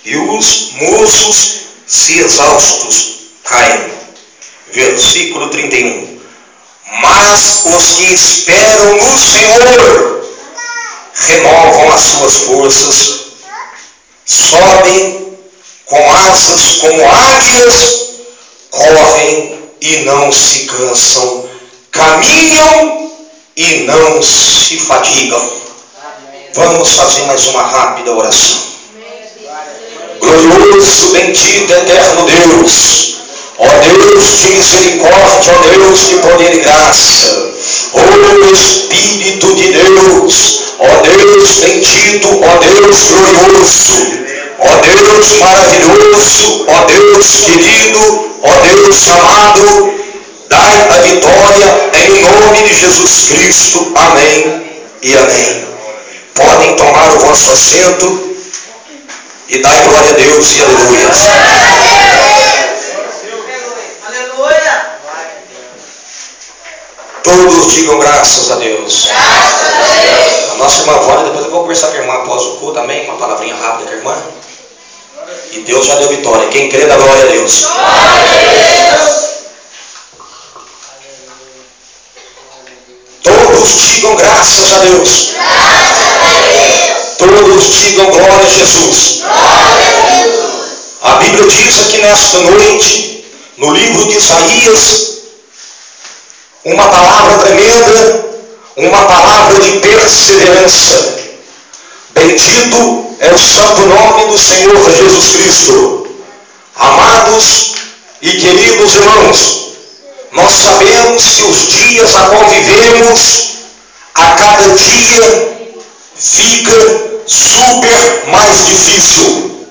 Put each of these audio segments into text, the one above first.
e os moços se exaustos caem. Versículo 31. Mas os que esperam no Senhor renovam as suas forças, sobem com asas como águias, correm e não se cansam, caminham e não se fadigam. Vamos fazer mais uma rápida oração. Glorioso, bendito, eterno Deus, ó Deus de misericórdia, ó Deus de poder e graça, ó Espírito de Deus, ó Deus bendito, ó Deus glorioso, ó Deus maravilhoso, ó Deus querido, ó Deus amado, dai a vitória em nome de Jesus Cristo. Amém e amém. Podem tomar o vosso assento e dai glória a Deus e aleluia. Aleluia. Todos digam graças a Deus. A nossa irmã Vânia, depois eu vou conversar com a irmã após o culto também, uma palavrinha rápida com a irmã. E Deus já deu vitória. Quem crê, dá glória a Deus. Todos digam graças a Deus. Todos digam glória a Jesus. A Bíblia diz aqui nesta noite, no livro de Isaías, uma palavra tremenda, uma palavra de perseverança. Bendito é o santo nome do Senhor Jesus Cristo. Amados e queridos irmãos, nós sabemos que os dias a qual vivemos, a cada dia fica super mais difícil.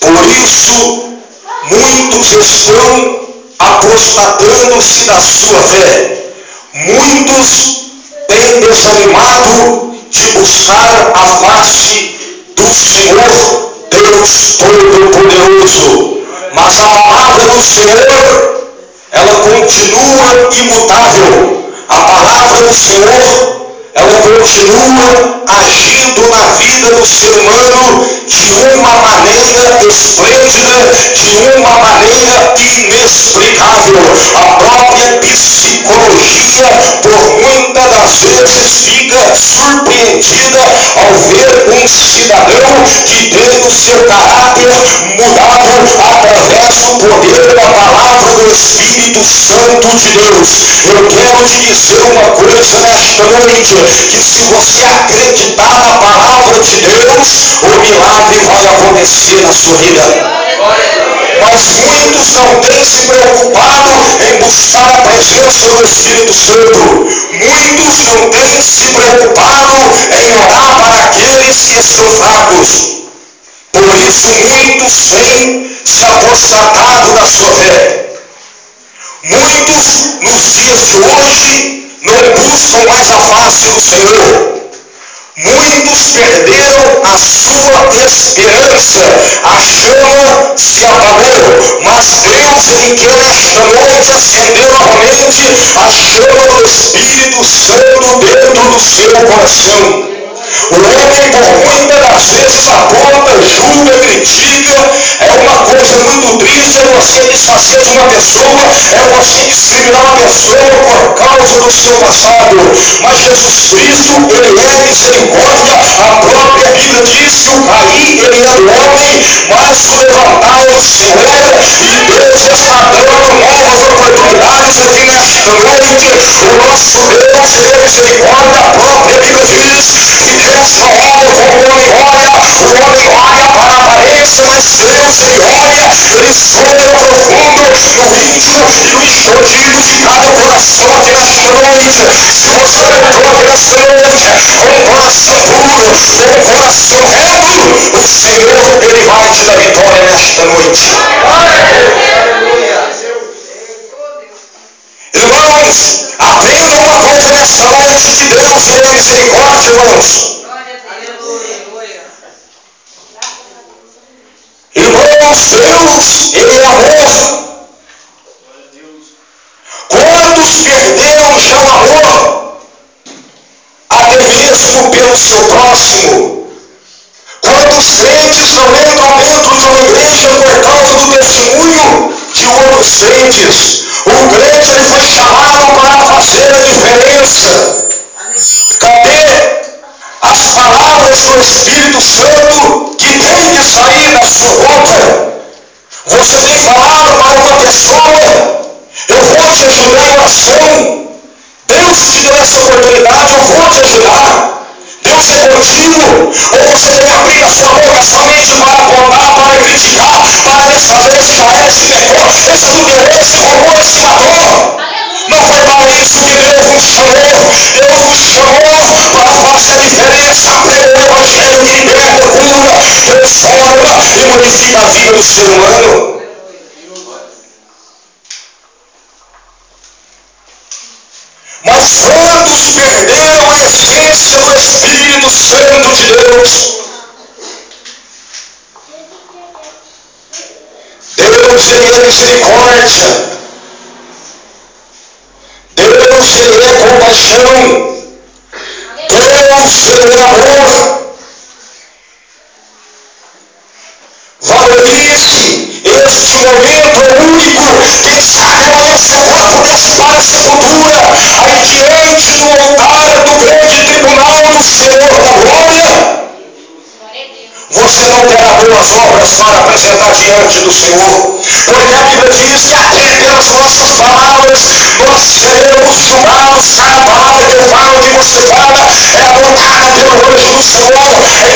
Por isso, muitos estão apostatando-se da sua fé. Muitos têm desanimado de buscar a face do Senhor Deus Todo-Poderoso. Mas a palavra do Senhor, ela continua imutável. A palavra do Senhor, ela continua agindo na vida do ser humano de uma maneira esplêndida, de uma maneira inexplicável. A própria psicologia, por muitas das vezes, fica surpreendida ao ver um cidadão que tem o seu caráter mudado através do poder da palavra do Espírito Santo de Deus. Eu quero te dizer uma coisa nesta noite, que se você acreditar na palavra de Deus, o milagre vai acontecer na sua vida. Mas muitos não têm se preocupado em buscar a presença do Espírito Santo. Muitos não têm se preocupado em orar para aqueles que estão fracos. Por isso muitos têm se apostatado da sua fé. Muitos nos dias de hoje não buscam mais a face do Senhor. Muitos perderam a sua esperança, a chama se apagou, mas Deus, Ele quer nesta noite acender novamente a chama do Espírito Santo dentro do seu coração. O homem, por muitas das vezes, aponta, julga, critica. É uma coisa muito triste, é você desfazer de uma pessoa, é você discriminar uma pessoa por causa do seu passado. Mas Jesus Cristo, Ele é misericórdia. A própria Bíblia diz que o cair, ele é do homem, mas o levantar é do Senhor. E Deus está dando novas oportunidades aqui nesta noite. O nosso Deus, Ele é misericórdia. A própria Bíblia diz que Deus não olha como o homem olha para a aparência, mas Deus, Ele olha, Ele sonda no profundo, no íntimo e no escondido de cada coração aqui nesta noite. Se você entrou aqui nesta noite com um coração puro, com um coração reto, o Senhor, Ele vai te dar vitória nesta noite. Irmãos, aprendam uma coisa nesta noite, que Deus, Ele é misericórdia, irmãos. Irmãos, Deus, Ele é amor. Quantos perderam já o amor? Até mesmo pelo seu próximo. Quantos crentes não entram dentro de uma outros crentes. O crente ele foi chamado para fazer a diferença. Cadê as palavras do Espírito Santo que tem que sair da sua boca? Você tem falado para uma pessoa: eu vou te ajudar em oração. Deus te deu essa oportunidade, eu vou te ajudar. Deus é contigo. Ou você tem abrir a sua boca somente para apontar, para criticar, para desfazer esse já esse pecou, esse adulterou, esse roubou, esse matou. Não foi para isso que Deus nos chamou. Deus nos chamou para fazer a diferença, pregar o Evangelho que liberta, cura, transforma e modifica a vida do ser humano. Mas quantos perderam a essência do Espírito Santo de Deus? Deus, Ele é misericórdia. Deus, Ele é compaixão. Deus, Ele é amor. Valorize este momento único. Quem sabe amanhã o seu corpo desce para a sepultura, aí diante do altar do grande tribunal do Senhor da glória. Você não terá boas obras para apresentar diante do Senhor, porque a Bíblia diz que até pelas nossas palavras nós seremos julgados. Cada palavra que eu falo, que você fala, é anotada pelo anjo do Senhor.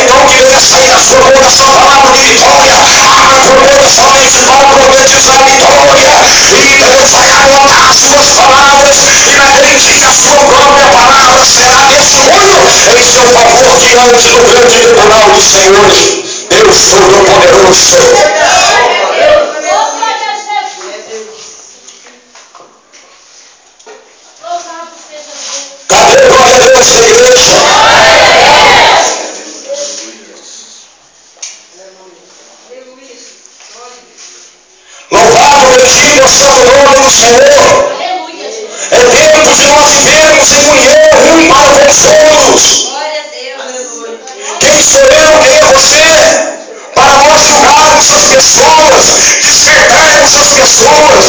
Então que venha sair da sua boca essa palavra de vitória. Abra a tua boca somente para profetizar a vitória, e Deus vai anotar as suas palavras, e naquele dia a sua própria palavra será testemunho em seu favor diante do grande tribunal do Senhor. Deus Todo-Poderoso. Cadê glória a Deus da igreja? Louvado, bendito seja o nome do Senhor. É tempo de nós vivermos em união um para com os outros. Quem sou eu, quem é você? Para nós julgarmos as pessoas, despertarmos as pessoas.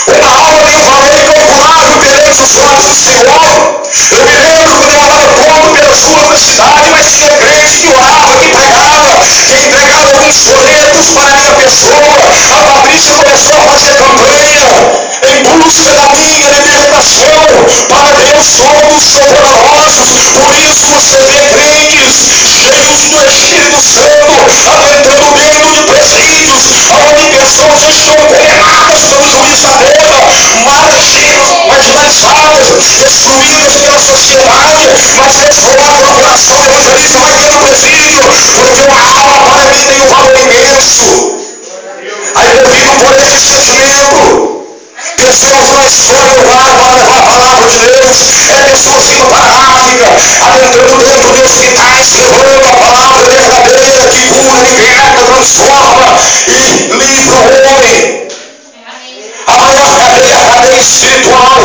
Uma alma tem um valor incalculável perante os olhos do Senhor. Eu me lembro quando eu andava todo pelas ruas da cidade, mas tinha crente que orava, que pregava, que entregava alguns folhetos para a minha pessoa. A Patrícia começou a fazer campanha em busca da minha libertação. Para Deus somos poderosos. Por isso você vê crentes cheios do Espírito Santo aumentando dentro de presídios, onde pessoas estão condenadas pelo juiz da terra, marginalizadas, excluídas pela sociedade, mas eles colocam no coração do evangelista, vai ter no presídio, porque uma alma para mim tem um valor imenso. Aí movido por esse sentimento, pessoas na escola do lar para levar a palavra de Deus, pessoas indo para a África, adentrando dentro de hospitais, levando a palavra verdadeira que cura, liberta, transforma e livra o homem. A maior cadeia, a cadeia espiritual.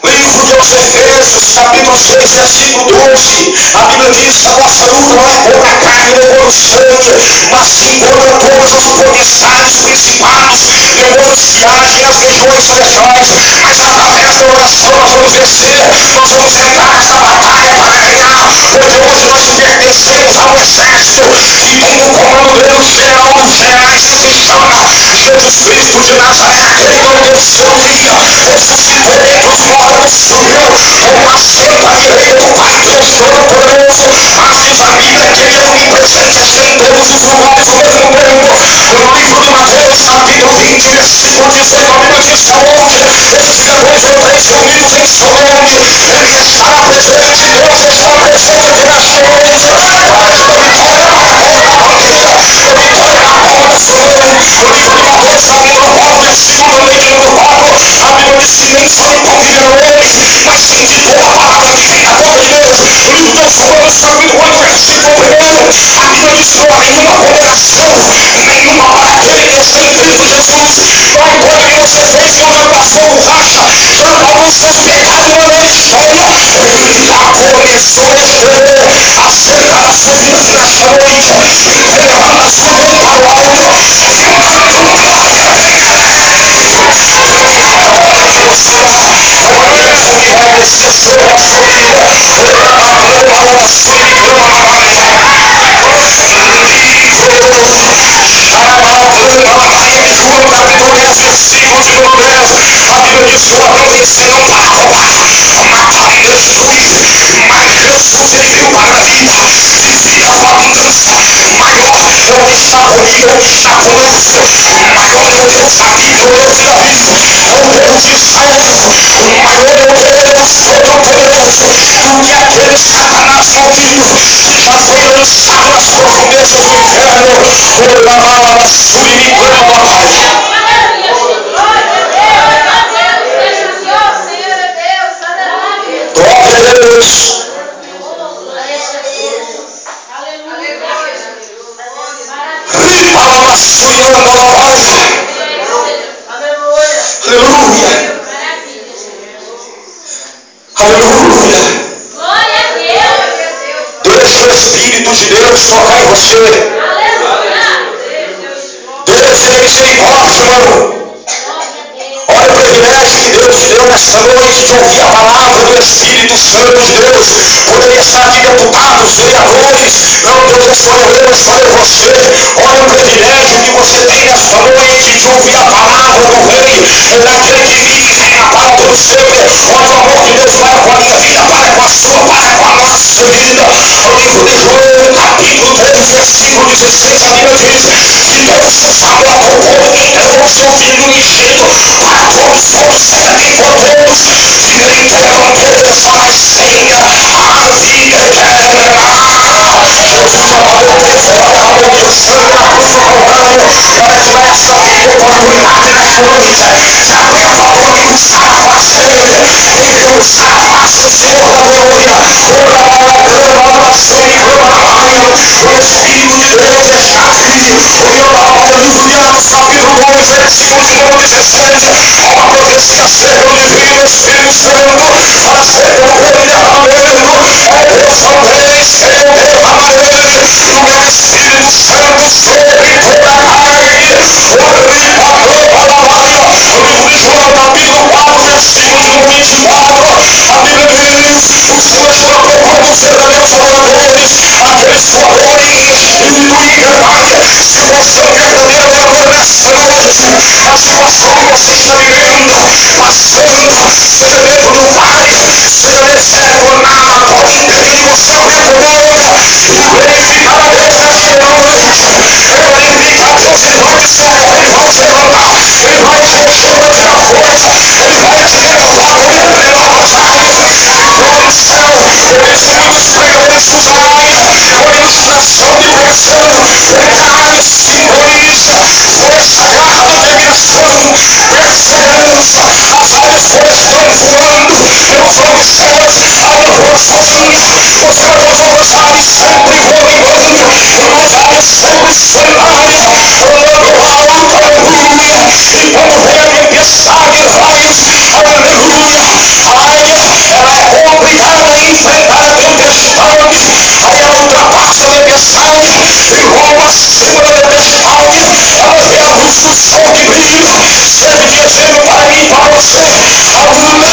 Livro de aos Efésios, capítulo 6, versículo 12. A Bíblia diz: a nossa luta não é contra a carne nem contra o sangue, mas sim contra todas as potestades, principados, demônios que agem nas regiões celestiais. Mas através da oração nós vamos vencer, nós vamos entrar nessa batalha para ganhar, porque hoje nós pertencemos ao exército e tem no comando dele o general dos generais, que se chama Jesus Cristo de Nazaré, aquele que não desceu um dia, ressuscitou dentre os mortos, subiu com assento à direita do Pai Deus Todo-Poderoso. Mas diz a Bíblia que ele é onipresente, está em todos os lugares ao mesmo tempo. No livro de Mateus, capítulo 20, versículo 18, a Bíblia diz que aonde estiver dois ou três reunidos em seu nome, ele estará presente. Deus está presente entre as coisas. Traz a vitória na ponta da bandeira, a vitória na palma da sua mão. No livro de Mateus, capítulo 4, versículo também de número 4, a Bíblia diz que nem só de conviver homens, mas sim de toda a palavra que vem da boca de Deus. No livro de Romanos, capítulo 8, versículo 1, a Bíblia diz que não há nenhuma condenação, nenhuma para aquele que está em Cristo Jesus. Não importa o que você fez quando passou borracha, quando alguns seus pecados não é história. nível avanço. Maior é o Deus da Bíblia, o Deus da Bíblia. É o Deus de Israel. Maior é o Deus Todo-Poderoso do que aquele Satanás maldito que já foi lançado nas profundezas do inferno. O Lamala Surimi Glória a Deus. Aleluia. Aleluia. Deixa o Espírito de Deus tocar em você. Deus é misericórdia, irmão. Olha o privilégio que Deus te deu nesta noite de ouvir a palavra do Espírito Santo de Deus. Poderia estar aqui deputados, vereadores. Não, Deus escolheu eu, escolheu você. Olha o privilégio que você tem nesta noite de ouvir a palavra do Rei, daquele que vive e reina para todo sempre. Olha o amor de Deus para com a minha vida, para com a sua, para com a nossa vida. O livro de João, capítulo 3, versículo 16, a Bíblia diz que Deus nos amou a tal ponto que entregou o seu Filho unigênito para todos somos servem por todos. Se ele entregam todos para a senha, a vida eterna. Jesus amou o povo, derramou o sangue na cruz do Calvário para te dar essa oportunidade nesta noite de abrir a favor e buscar a face dele. Ele buscar a face do Senhor da glória. O Espírito de Deus é chave. O livro de Atos, capítulo 2, versículo de número 17. Há uma profecia acerca do divino Espírito Santo, acerca do grande derramamento. É Deus também, Senhor, derramarei do meu Espírito Santo sobre toda a carne. O livro de João, capítulo 4, versículo de número 24. A Bíblia diz: o Senhor está procurando os verdadeiros adoradores, aqueles que adorem em espírito e em verdade. Se você é um verdadeiro adorador nesta noite, a situação que você está vivendo, passando, seja dentro do vale, seja deserto, nada pode impedir você a vergonha e glorificar a Deus nesta noite. Glorificar a Deus, Ele vai te socorrer, Ele vai te levantar, Ele vai te encher, vai te dar força, Ele vai te renovar, Ele vai te renovar as áreas. Glória ao céu, eu disse muitos pregadores usarem com ilustração de pregação. Pregar simboliza força, garra, determinação, perseverança. As áreas estão voando pelos homens céus, ainda voam sozinhos. Os céus vão avançar e sempre voam em bando. As áreas sempre cenário, andando alto, aleluia. E quando vem a tempestade, raios, aleluia. A águia, ela é obrigada a enfrentar a tempestade. Aí ela ultrapassa a tempestade e voa acima da tempestade. Ela vê a luz do sol que brilha. Serve de exemplo para mim e para você. A luna é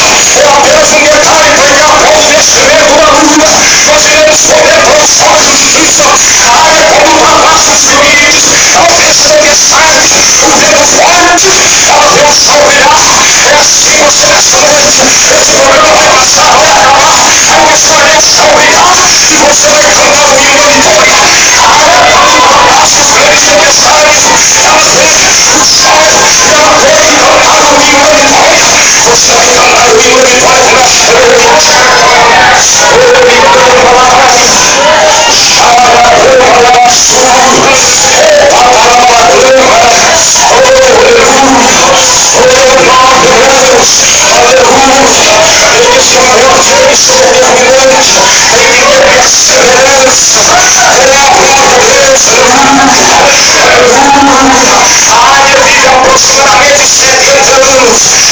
apenas um detalhe, porque após o descimento da luna, nós iremos poder para o sol da justiça. A águia, quando ultrapassa os limites, ela vê essa tempestade, o vento forte, ela vê o sol brilhar. É assim você nessa noite. Esse programa vai passar, vai acabar. Aí você vai ver o sol brilhar e você vai cantar o hino da vitória. A águia, quando ultrapassa as grandes tempestades, ela vê o sol e ela pode cantar o hino da vitória. Você vai cantar o hino da vitória com essa aproximadamente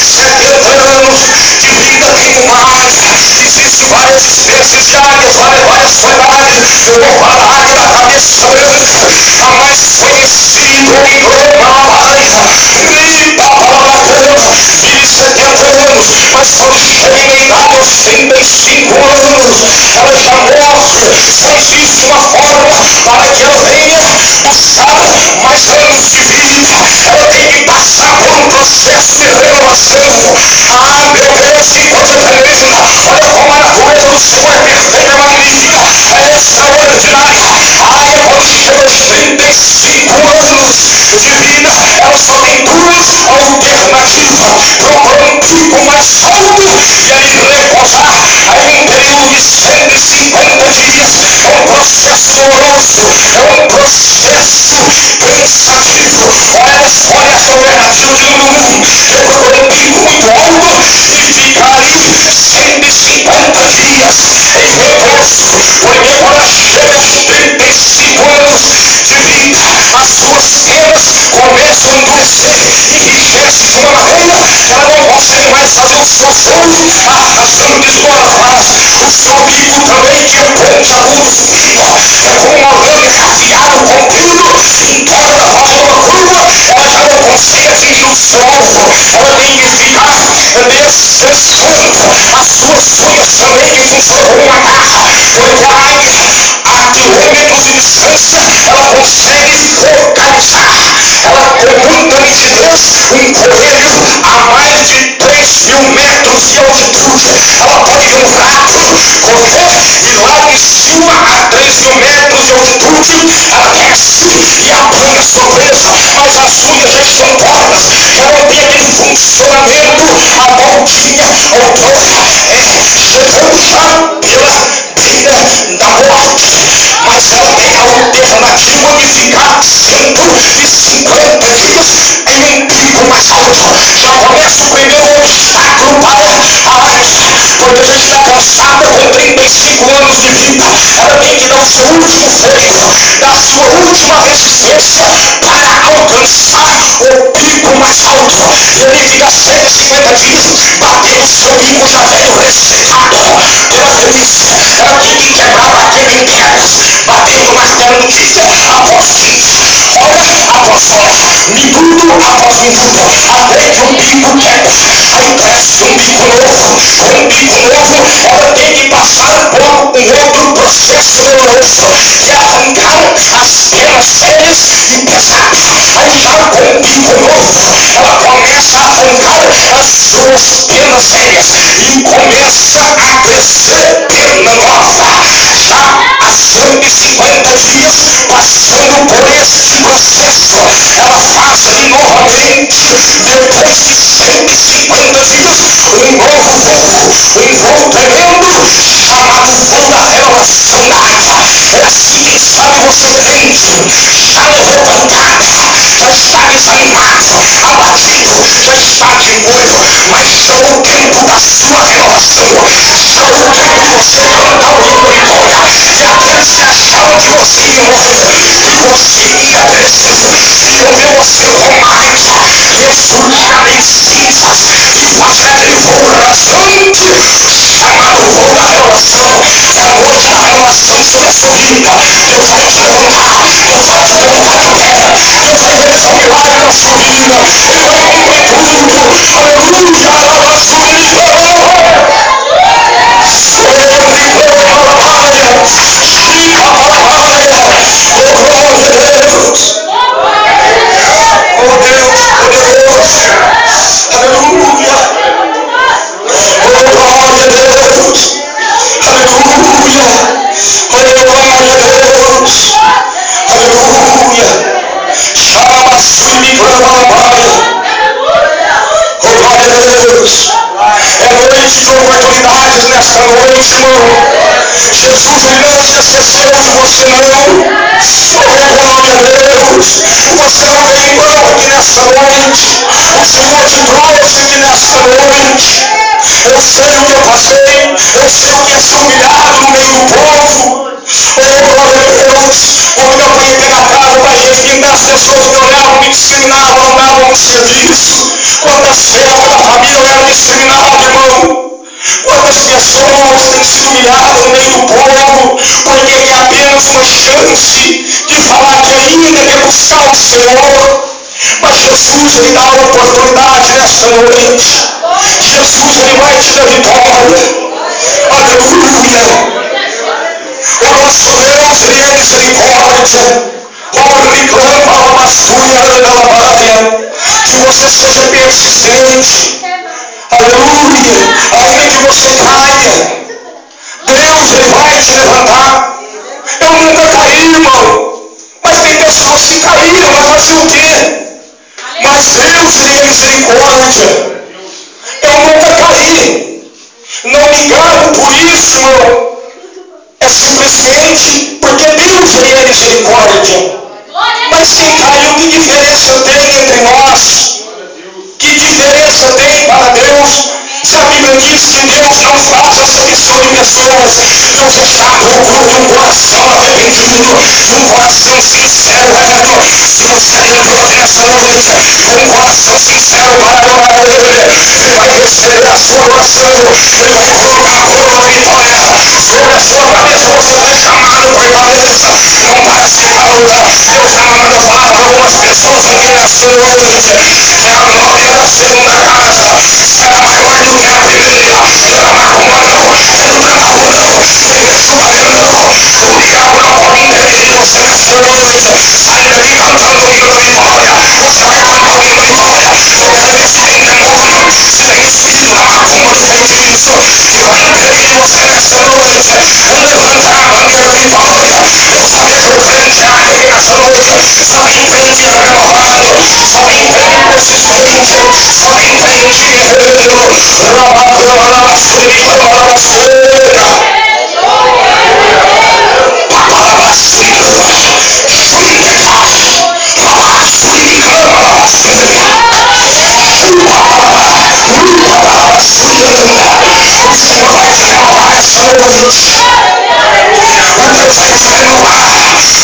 70 anos de vida tem mais. Existem várias espécies de águias, várias variedades. Eu vou falar da águia da cabeça branca, a mais conhecida em globais. Vive 70 anos, mas quando chega em idade aos 35 anos, ela já morre. Só existe uma forma para que ela venha buscar mais anos de vida. Ela tem que passar por um processo de renovação. Ah, meu Deus, que coisa tremenda. Olha como a natureza do Senhor é perfeita, magnífica, é extraordinária. Ah, quando chega aos 35 anos, solto e ele repousar. Aí um período de 150 dias é um processo doloroso, é um processo cansativo. Olha só essa alternativa de número 1, recolher um pico muito alto e ficar ali 150 dias em repouso, porque quando chega aos 35 anos de vida, as suas penas começam a endurecer e enriquece de uma maneira que ela não consegue mais fazer o seu sonho arrasando desmoronar. O seu bico também, que é pontiagudo fino, é como uma lâmina afiada, comprido, em torno da roda de uma curva, ela já não consegue atingir o seu alvo, ela tem que ficar descansando. As suas unhas também que funcionam como uma garra, porque a águia a quilômetros de distância ela consegue focalizar, ela com muita nitidez, um coelho a mais de 3.000 metros de altitude, ela pode ver um rato correr e lá de cima a 3.000 metros de altitude ela desce e apanha a sua presa, mas as unhas já estão tortas, já não tem aquele funcionamento. A maldinha outrora chegou já pela beira da morte, mas ela tem a alternativa de ficar 150 dias em um pico mais alto. Já começa o primeiro obstáculo para a águia, porque a gente está cansada com 35 anos de vida, ela tem que dar o seu último fôlego, dar a sua última resistência para alcançar o pico mais alto. E ele fica 150 dias batendo o seu bico já velho ressecado pela velhice. Ela tem que quebrar, batendo em pedras, batendo o martelo no dia após dia, hora após hora, minuto após minuto, até que o bico quebra. Aí cresce um bico novo. Com um bico novo, ela tem que passar por um outro processo doloroso, que é arrancar as penas sérias e pesadas. Aí já com um bico novo, ela começa a arrancar as suas penas sérias e começa a crescer pena nova. Já há 150 dias passando por este processo, ela faz ali novamente, depois de 150 dias, um novo voo tremendo, chamado voo da revelação da águia. É assim, quem sabe você crente, já levou pancada, já está desanimado, abatido, já está de molho, mas chegou o tempo da sua renovação, chegou o tempo de você cantar o hino de glória, e aqueles que achavam que você ia morrer, que você ia perecer, iam ver você como uma águia, ressurgida em cinzas, e fazer aquele voo rasante, chamado voo da renovação. É a noite da renovação sobre a sua vida. Deus vai te levantar, Deus vai te levantar de pé, Deus vai realizar um milagre na sua vida, Ele vai cumprir tudo. Aleluia, aleluia. Oh Deus poderoso, aleluia, oh glória a Deus, aleluia, oh glória a Deus, aleluia, chama Sumi Glória, oh glória a Deus. É noite de oportunidades nesta noite, irmão. Jesus ele não se esqueceu de você, não. Oh glória a Deus. Você não veio em vão aqui nesta noite. O Senhor te trouxe aqui nesta noite. Eu sei o que eu passei, eu sei o que é ser humilhado no meio do povo. Oh glória a Deus. Quando eu apanhei na casa para respingar, as pessoas me olhavam, me discriminavam, não davam um serviço. Quantas festas da família eu era discriminado, irmão. Quantas pessoas têm sido humilhadas no meio do povo, porque tem apenas uma chance de falar que ainda quer buscar o Senhor. Mas Jesus ele dá a oportunidade nesta noite. Jesus ele vai te dar vitória. Aleluia. O nosso Deus ele é misericórdia. Como ele clama a masculha da baia, que você seja persistente. Aleluia. Ainda que você caia, Deus ele vai te levantar. Eu nunca caí, irmão, mas tem pessoas que caíram, mas fazer o quê? Mas Deus ele é misericórdia. Eu nunca caí, irmão, é simplesmente porque Deus ele é misericórdia. Mas quem caiu, que diferença tem entre nós? Que diferença tem para Deus? Se a Bíblia diz que Deus não faz acepção de pessoas, Deus está à procura de um coração arrependido, de um coração sincero, reto. Se você entrou aqui nessa noite com um coração sincero para adorar a Ele, Ele vai receber a sua oração, Ele vai colocar a coroa da vitória sobre a sua cabeça. Você foi chamado por cabeça, não para ser cauda. Deus está mandando falar para algumas pessoas aqui nessa noite que a glória da segunda casa será maior do que a primeira. O diabo não pode impedir você nessa noite. Sai daqui cantando o hino da vitória. Você vai cantar o hino da vitória. Eu quero ver se tem demônio, se tem espírito na macumba do feitiço que vai impedir você nessa noite. Levantar a bandeira da vitória. Eu sabia que o crente aqui nessa noite só tem crente renovado, só tem crente persistente, só tem crente guerreiro. O Senhor vai te renovar essa noite. O Deus vai te renovar.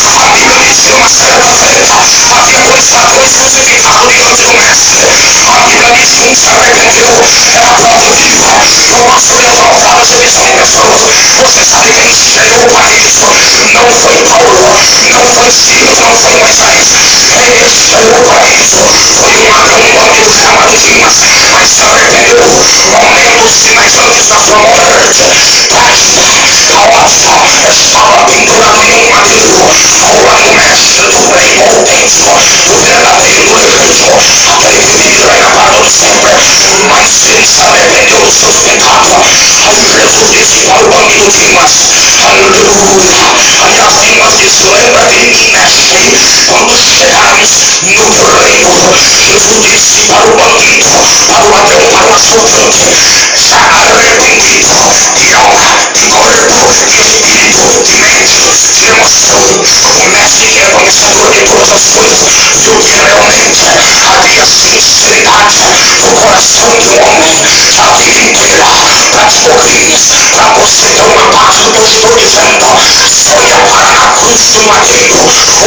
A Bíblia diz que uma certa feita havia dois ladrões crucificados diante do mestre. A Bíblia diz que um se arrependeu, era prova viva. Eu posso levar várias edições pessoas. Você sabe quem te gerou para isso? Não foi Paulo, não foi Silas, não foi Moisés. Quem te gerou para isso? Foi um ladrão, um bandido chamado Dimas, mas se arrependeu. Momentos finais antes da sua morte, estava pendurado em um madeiro, ao lado do mestre do rei autêntico, do verdadeiro, do legítimo, aquele que vive reina para todo sempre. Mas ele se arrependeu dos seus pecados. Aí Jesus disse para o bandido Dimas, aleluia. Aliás, Dimas disse, lembra de mim, mestre, quando chegarmos no teu reino. Jesus disse para o bandido, para o ladrão, para o assaltante, já arrependido de alma, de corpo, de espírito, de mente, de emoção. O mestre, que é conhecedor de todas as coisas, viu que realmente havia sinceridade no coração de um homem que a vida inteira praticou crimes. Para você ter uma parte do que eu estou dizendo, só ia parar na cruz do madeiro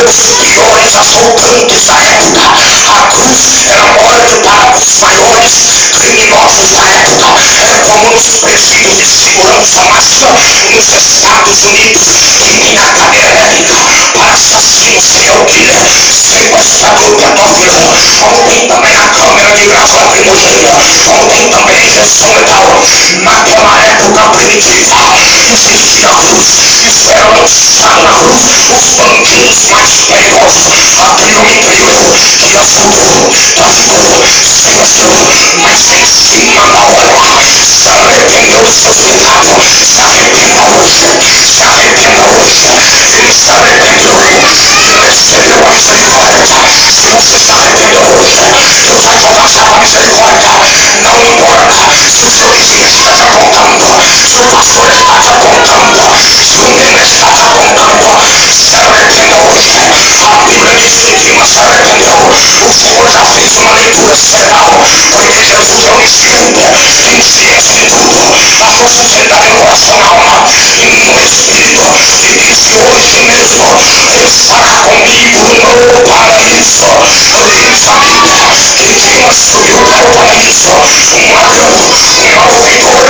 os piores assaltantes da época. A cruz era morte para os maiores criminosos da época. É como nos presídios de segurança máxima nos Estados Unidos, que tem a cadeira elétrica para assassinos, serial killer, sequestrador, pedófilo, como tem também a câmera de gás lacrimogênea, como tem também a injeção letal. Naquela época primitiva existia a cruz. Isso era lançado na cruz os bandidos mais perigosos. Aquele homem creio que assaltou, traficou, sequestrou, mas em cima da hora se arrependeu dos seus pecados. Se arrependa hoje, se arrependa hoje. Ele se arrependeu e recebeu a misericórdia. Se você se arrependeu hoje, Deus vai jogar a misericórdia. Não importa se o seu vizinho está te apontando, se o pastor está te apontando, se o menino está te apontando, se arrependa hoje. A Bíblia diz que Dimas se arrependeu. O Senhor já fez uma leitura semanal, porque Jesus é onisciente, ciência de tudo, a sua sinceridade no coração, na alma e no espírito, e disse hoje mesmo, Ele estará comigo no paraíso. Diz a Bíblia que Dimas subiu para o paraíso, um ladrão, um malfeitor,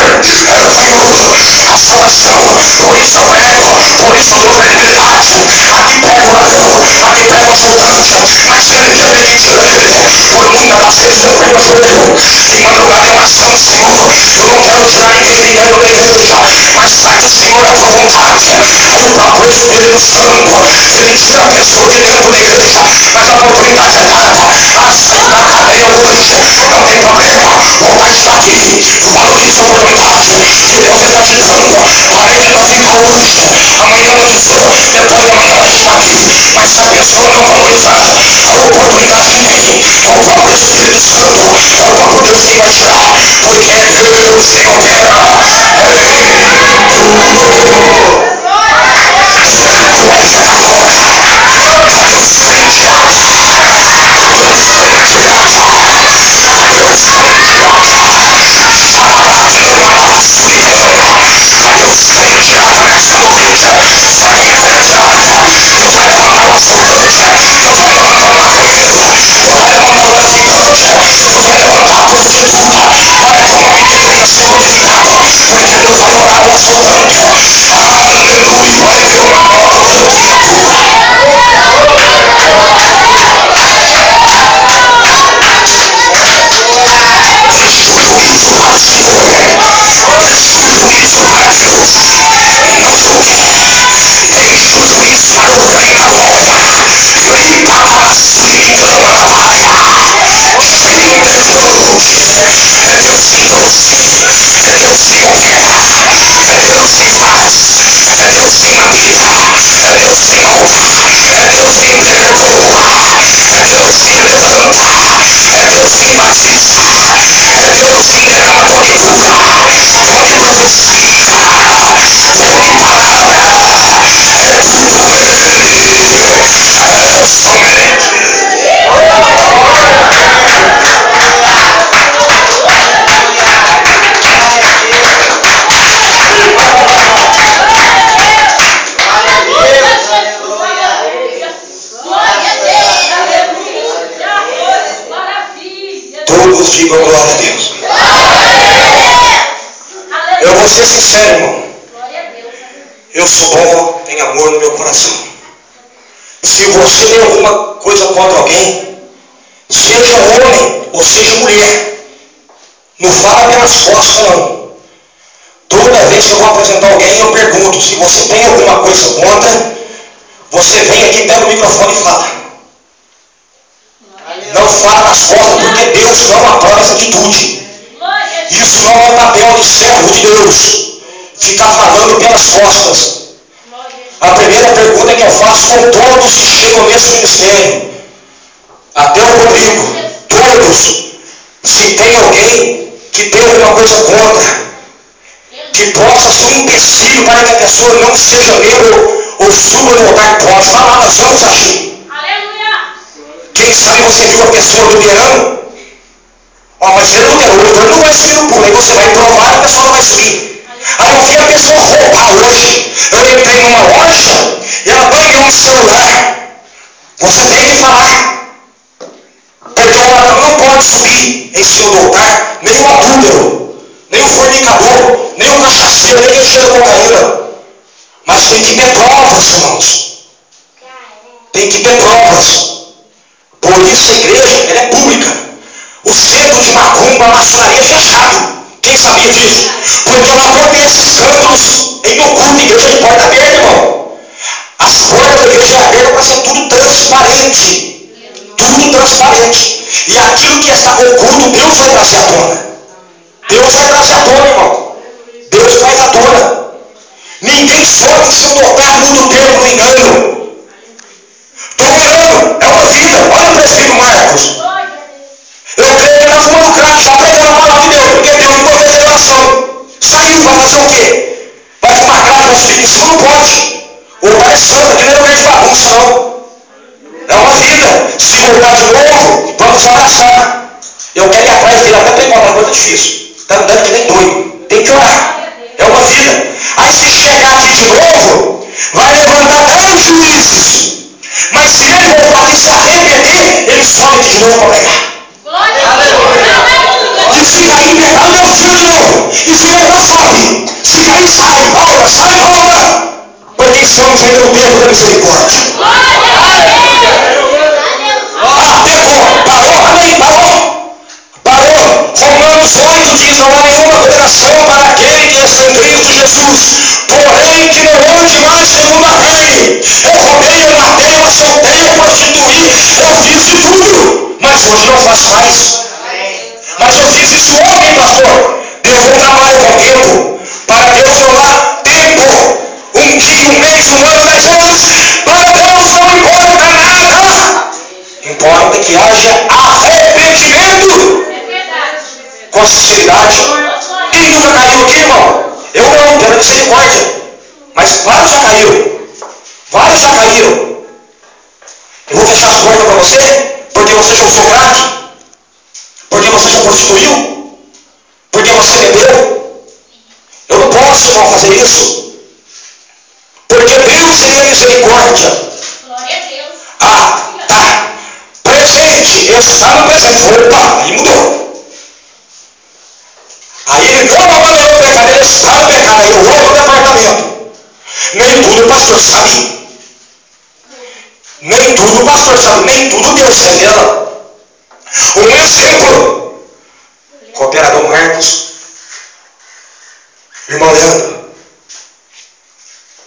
vaidoso, a salvação, por isso eu prego, por isso eu dou credibilidade. Aqui pega o ladrão, aqui pega o assaltante, mas se ele quer pedir ele, por muitas das vezes eu pego o joelho, em madrugada em oração, Senhor, eu não quero tirar ninguém dentro da igreja, mas faz o Senhor a tua vontade. Aí o próprio Espírito Santo, ele tira a pessoa de dentro da igreja, mas a oportunidade é dada. A sair da cadeia hoje, não tem problema, ou vai estar aqui, valoriza a oportunidade que Deus está te dando. Parede não fica hoje, amanhã não dizer, depois de amanhã vai estar aqui, mas se a pessoa não valorizar a oportunidade que tem, é o próprio Espírito Santo, é o próprio Deus que vai tirar, porque é Deus quem opera. Todos digam glória a Deus. Eu vou ser sincero, irmão. Eu sou bom, tenho amor no meu coração. Se você tem alguma coisa contra alguém, seja homem ou seja mulher, não fala pelas costas, não. Toda vez que eu vou apresentar alguém, eu pergunto: se você tem alguma coisa contra, você vem aqui, pega o microfone e fala. Não fala nas costas, porque Deus não aprova essa atitude. Isso não é um papel de servo de Deus, ficar falando pelas costas. A primeira pergunta que eu faço com todos que chegam nesse ministério, até o Rodrigo, todos, se tem alguém que tem alguma coisa contra, que possa ser um empecilho para que a pessoa não seja membro ou suba no altar, pode falar, nós vamos agir. Quem sabe você viu a pessoa adulterando? Mas ele adulterou, então ele não vai subir no pulo. Aí você vai provar e a pessoa não vai subir. Aí eu vi a pessoa roubar hoje. Eu entrei numa loja e ela ganhou um celular. Você tem que falar. Porque o ladrão não pode subir em cima do altar, nem o adúltero, nem o fornicador, nem o cachaceiro, nem quem cheira cocaína. Mas tem que ter provas, irmãos. Tem que ter provas. Por isso a igreja, ela é pública. O centro de macumba, a maçonaria é fechado. Quem sabia disso? Porque lá pode ter esses escândalos em no culto, igreja de porta aberta, irmão. As portas da igreja é aberta para ser tudo transparente. Tudo transparente. E aquilo que está oculto, Deus vai trazer à tona. Deus vai trazer à tona, irmão. Deus traz à tona. Ninguém sobe em cima do altar muito tempo no engano. Estou orando, é uma vida. Olha o presbítero Marcos. Eu creio que ele está fumando crack, já pregando a palavra de Deus, porque Deus não pode fazer oração. Saiu, vai fazer o quê? Vai fumar crack, vai subir em cima, não pode. O pai é santo, aqui não é lugar de bagunça, não. É uma vida. Se voltar de novo, vamos abraçar. Eu quero ir atrás dele, até pegar uma coisa difícil. Está andando que nem doido. Tem que orar. É uma vida. Aí se chegar aqui de novo, vai levantar 10 juízes. Mas se ele voltar aqui se arrepender, ele sobe aqui de novo para pregar. E se cair, pegar o meu filho de novo. E se levar, sobe. Se cair, sai, volta, sai, volta. Porque estamos ainda no tempo da misericórdia. Parou, amém, parou. Romanos 8 diz: não há nenhuma condenação para aquele que está em Cristo Jesus. Porém, que não ande mais segundo a carne. Eu roubei, eu matei, eu assaltei, eu prostituí, eu fiz de tudo. Mas hoje não faço mais. Mas eu fiz isso ontem, pastor. Deus não trabalha com tempo. Para Deus não há tempo. Um dia, um mês, um ano, 10 anos. Para Deus não importa nada. Importa que haja arrependimento. Com sinceridade. Quem nunca caiu aqui, irmão? Eu não, pela misericórdia. Mas vários já caíram. Vários já caíram. Eu vou fechar as portas para você, porque você já usou crack, porque você já prostituiu, porque você bebeu. Eu não posso, irmão, fazer isso. Porque Deus seria misericórdia. Glória a Deus. Ah, tá. Presente, eu estava no presente. Opa, aí mudou. Aí ele não abandonou o pecado, ele está no pecado. Aí eu vou no departamento. Nem tudo o pastor sabe. Nem tudo o pastor sabe. Nem tudo Deus revela. Um exemplo. Cooperador Marcos. Irmão Leandro.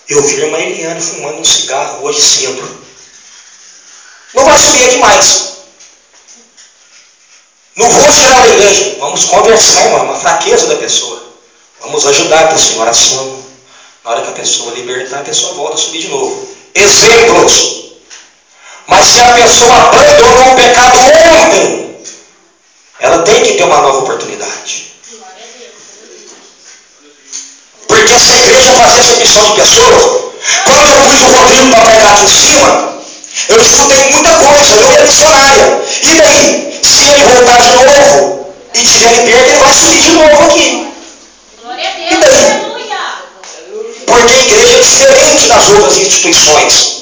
Eu vi a irmã Eliane fumando um cigarro hoje cedo. Não vai subir aqui mais. Não vou tirar da igreja. Vamos conversar, irmão. Uma fraqueza da pessoa. Vamos ajudar a pessoa em oração. Na hora que a pessoa libertar, a pessoa volta a subir de novo. Exemplos. Mas se a pessoa abandonou o pecado ontem, ela tem que ter uma nova oportunidade. Porque se a igreja fazer essa missão de pessoas, quando eu pus o Rodrigo para pregar aqui em cima, eu escutei muita coisa, eu era missionária. E daí, se ele voltar de novo e tiver liberto, ele vai subir de novo aqui. Glória a Deus. E daí? Aleluia. Porque a igreja é diferente das outras instituições.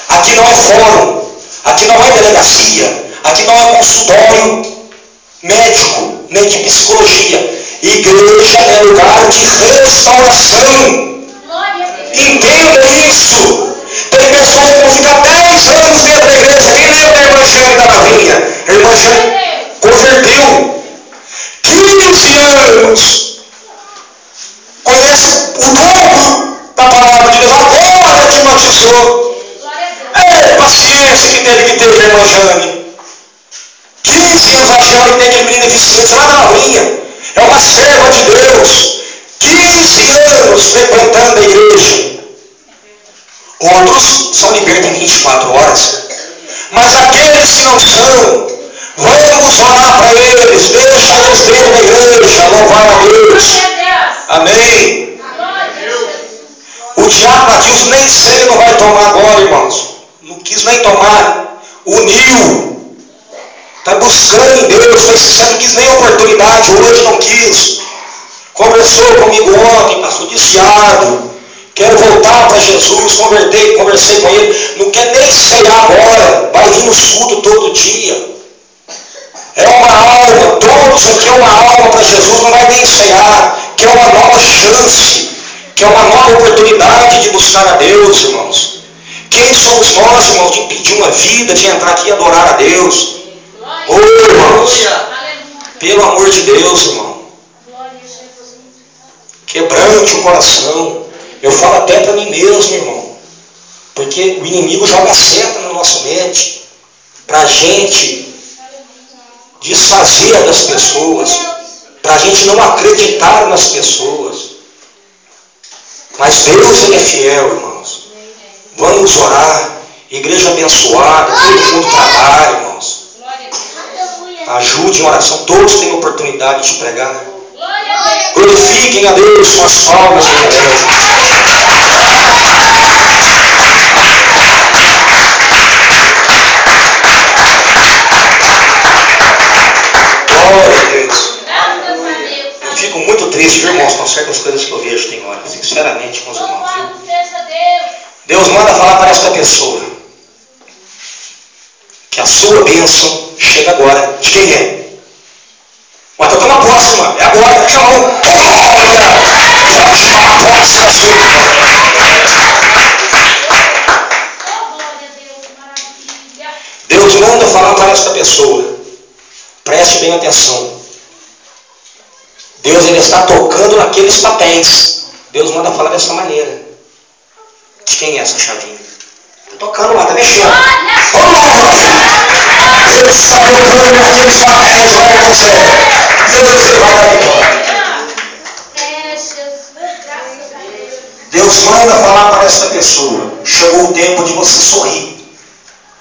Aqui não é fórum, aqui não é delegacia, aqui não é consultório médico, nem de psicologia. Igreja é lugar de restauração. Glória a Deus. Entenda isso. Tem pessoas que vão ficar 10 anos dentro da igreja. Quem lembra da irmã Jane da Lavinha? A irmã Jane converteu 15 anos. Conhece o dobro da palavra de Deus. Agora te batizou. É paciência que teve que ter a irmã Jane. 15 anos achando que tem aquele menino deficiente lá na Lavinha. É uma serva de Deus. 15 anos frequentando a igreja. Outros são libertos em 24 horas. Mas aqueles que não são, vamos orar para eles. Deixa eles dentro da igreja. Louvar a Deus. Amém. O diabo diz, nem sei, ele não vai tomar agora, irmãos. Não quis nem tomar. Uniu. Está buscando em Deus. Foi sincero, não quis nem oportunidade. Hoje não quis. Conversou comigo ontem, pastor, desviado. Quero voltar para Jesus, conversei com ele. Não quer nem ceiar agora. Vai vir no culto todo dia. É uma alma. Todos aqui é uma alma para Jesus. Não vai nem ceiar. Quer uma nova chance. Quer uma nova oportunidade de buscar a Deus, irmãos. Quem somos nós, irmãos, de pedir uma vida, de entrar aqui e adorar a Deus? Ô, irmãos. Pelo amor de Deus, irmão. Quebrante o coração. Eu falo até para mim mesmo, irmão. Porque o inimigo joga seta na nossa mente. Para a gente desfazer das pessoas. Para a gente não acreditar nas pessoas. Mas Deus, Ele é fiel, irmãos. Vamos orar. Igreja abençoada. Todo mundo trabalha, irmãos. Ajude em oração. Todos têm oportunidade de pregar. Glorifiquem a Deus com as palmas de Deus. Glória a Deus. Eu fico muito triste, viu, irmãos, com certas coisas que eu vejo tem hora. Sinceramente, com os irmãos. Deus manda falar para esta pessoa que a sua bênção chega agora. De quem é? Mas eu estou na próxima. É agora. Tem que chamar um. Pode chamar a próxima da sua. Deus manda falar para esta pessoa. Preste bem atenção. Deus, Ele está tocando naqueles papéis. Deus manda falar dessa maneira. De quem é essa chavinha? Está tocando lá, está mexendo. Deus está tocando naqueles papéis, vai acontecer. Deus vai dar vitória. Deus manda falar para essa pessoa. Chegou o tempo de você sorrir.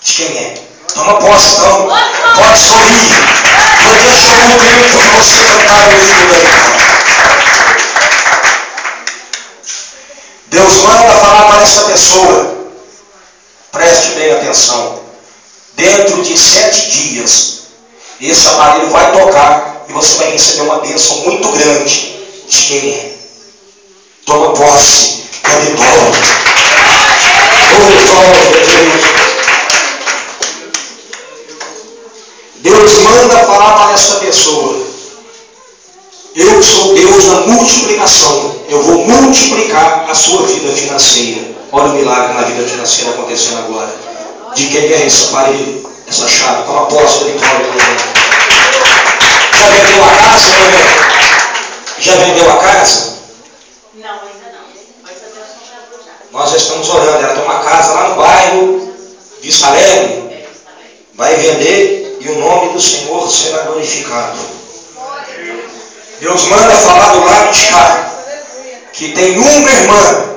De quem é? Toma posse, então. Pode sorrir. Porque chegou o tempo de você cantar o hino da vitória. Deus manda falar para essa pessoa, preste bem atenção, dentro de 7 dias, esse aparelho vai tocar e você vai receber uma bênção muito grande. De quem é? Toma posse da vitória. Deus manda falar para essa pessoa: eu sou Deus da multiplicação. Eu vou multiplicar a sua vida financeira. Olha o milagre na vida financeira acontecendo agora. De quem é esse aparelho, essa chave? Toma posse da vitória. Já vendeu a casa, né? Já vendeu a casa? Não, ainda não. Mas a Deus não vai abrir. Nós já estamos orando. Ela tem uma casa lá no bairro Vista Alegre. Vai vender e o nome do Senhor será glorificado. Deus manda falar do lado de cá que tem uma irmã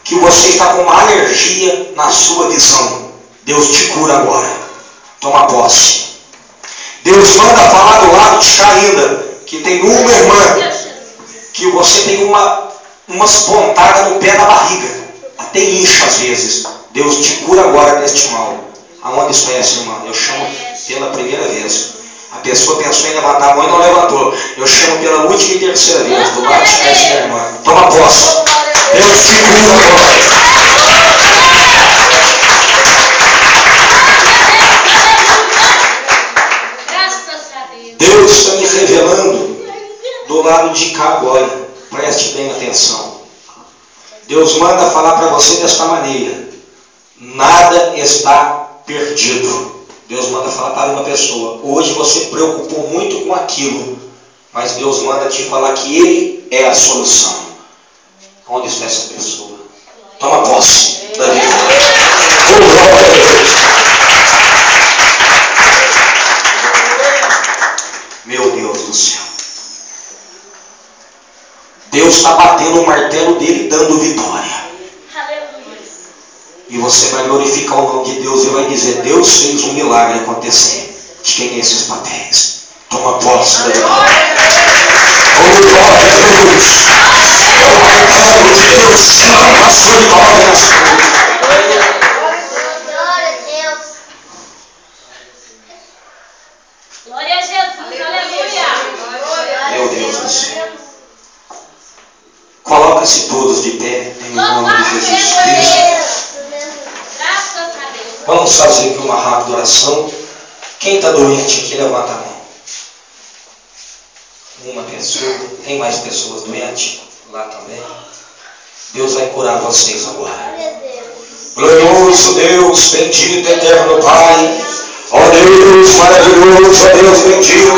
que você está com uma alergia na sua visão. Deus te cura agora. Toma posse. Deus manda falar do lado de cá ainda que tem uma irmã que você tem umas pontadas no pé da barriga. Até incha às vezes. Deus te cura agora deste mal. Aonde está essa irmã? Eu chamo pela primeira vez. A pessoa pensou em levantar a mão e não levantou. Eu chamo pela última e terceira vez. Do lado de cá essa irmã. Toma posse. Deus te cura agora. Deus está me revelando do lado de cá agora. Preste bem atenção. Deus manda falar para você desta maneira: nada está perdido. Deus manda falar para uma pessoa: hoje você preocupou muito com aquilo, mas Deus manda te falar que Ele é a solução. Onde está essa pessoa? Toma posse da vida. Meu Deus do céu. Deus está batendo o martelo dele, dando vitória. E você vai glorificar o nome de Deus e vai dizer: Deus fez um milagre acontecer. De quem é esses papéis? Toma posse da vitória. Oh, glória a Deus. É o martelo de Deus selando a sua vitória na sua vida. Glória a Deus. Glória a Jesus. Aleluia. Meu Deus do céu. Coloca-se todos de pé em nome de Jesus Cristo. Vamos fazer aqui uma rápida oração. Quem está doente aqui, levanta a mão. Uma pessoa. Tem mais pessoas doentes? Lá também. Deus vai curar vocês agora. Glorioso Deus, bendito, eterno Pai. Ó Deus maravilhoso, ó Deus bendito.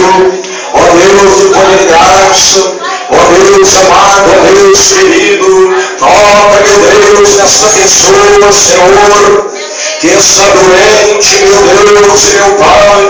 Ó Deus de poder e graça. Ó Deus amado, ó Deus querido. Toca, meu Deus, nessa pessoa, Senhor, que está doente, meu Deus e meu Pai.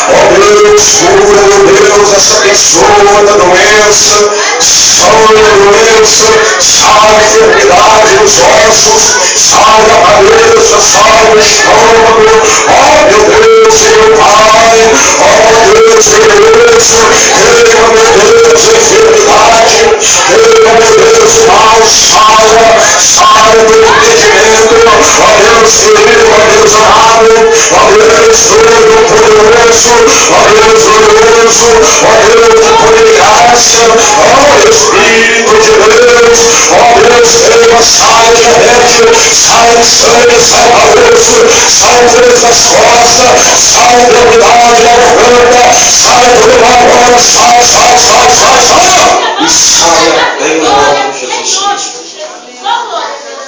Ó Deus, cura, meu Deus, essa pessoa da doença. Salve a doença, salve a enfermidade dos ossos, salve a cabeça, salve o estômago. Ó meu Deus e meu Pai. Ó Deus, beleza, queima, meu Deus, enfermidade, queima, meu Deus, mal, salva do impedimento. Ó Deus querido, ó Deus amado, ó Deus todo poderoso, ó Deus glorioso, ó Deus de poder e graça, ó Espírito de Deus, ó Deus queima, sai de repente, sai sangue, sai osso, sai três das costas, sai debilidade da garganta, sai toda agora, sai, e saia em nome de Jesus Cristo.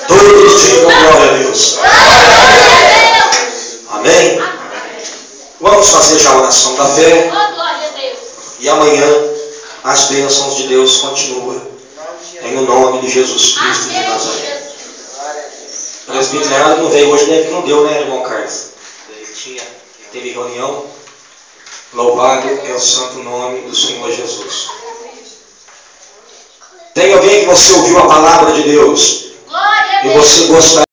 Todos digam glória a Deus. Amém? Vamos fazer já a oração da fé. E amanhã as bênçãos de Deus continuam. Em nome de Jesus Cristo de Nazaré. O presbítero Leandro não veio hoje, deve que não deu, né, irmão Carlos? Ele teve reunião. Louvado é o santo nome do Senhor Jesus. Tem alguém que você ouviu a palavra de Deus e você gostaria